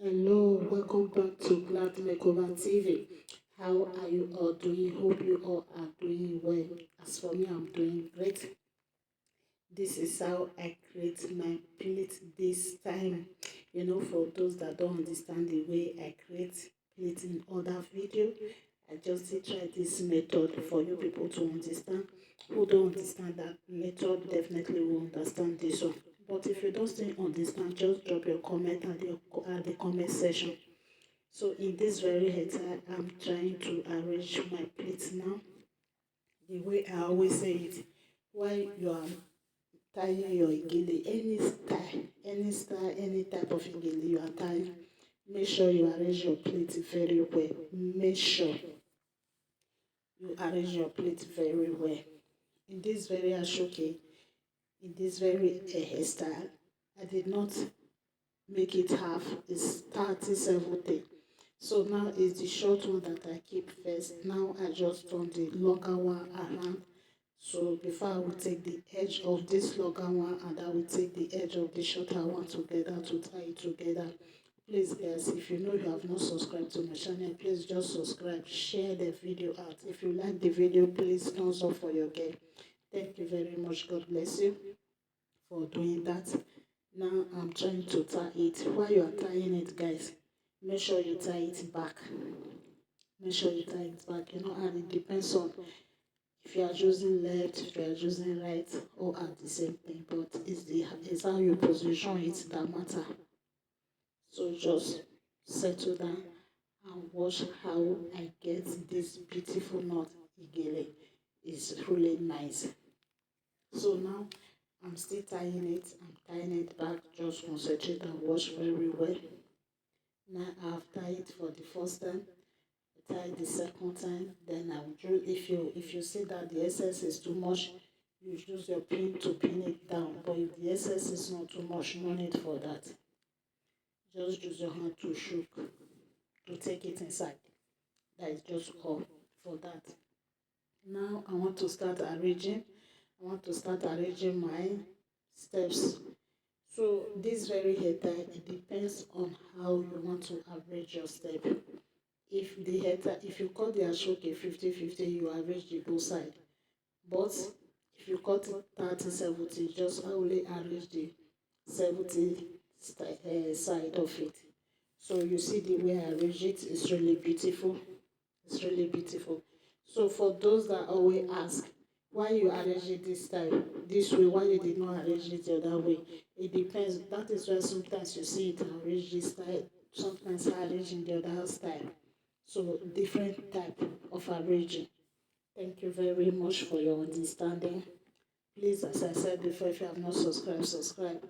Hello, welcome back to Glad Makeover TV. How are you all doing? Hope you all are doing well. As for me, I'm doing great. This is how I create my plate this time. For those that don't understand the way I create plate in other video, I just try this method for you people to understand. Who don't understand that method definitely will understand this one. But if you don't still understand, just drop your comment at the comment section. So in this very head, I'm trying to arrange my plate now. The way I always say it, while you are tying your igele, any type of igele you are tying, make sure you arrange your plate very well. Make sure you arrange your plate very well. In this very ashoke, in this very hairstyle, I did not make it half. It's 30-70. So now it's the short one that I keep first. Now I just turn the longer one around. So before I will take the edge of this longer one and I will take the edge of the shorter one together to tie it together. Please guys, if you know you have not subscribed to my channel, please just subscribe, share the video out. If you like the video, please thumbs up for your girl. Thank you very much. God bless you for doing that. Now I'm trying to tie it. While you are tying it, guys, make sure you tie it back. Make sure you tie it back. And it depends on if you are choosing left, if you are choosing right, all are the same thing. But it's how you position it that matter. So just settle down and watch how I get this beautiful knot igele. It's really nice. So now I'm still tying it. I'm tying it back. Just concentrate and watch very well. Now I've tied it for the first time. I tied the second time. Then I'll do. If you see that the excess is too much, you use your pin to pin it down. But if the excess is not too much, no need for that. Just use your hand to shook to take it inside. That is just all for that. Now I want to start arranging. I want to start arranging my steps. So this very hair tie, it depends on how you want to arrange your step. If you cut the ashoke 50-50, you arrange the both side. But if you cut it 30-70, just only arrange the 70 side of it. So you see the way I arrange it is really beautiful. It's really beautiful. So for those that always ask why you arrange it this way, why you did not arrange it the other way, it depends. That is why sometimes you see it arranged this style, sometimes arranged in the other style. So different type of arranging. Thank you very much for your understanding. Please, as I said before, if you have not subscribed, subscribe.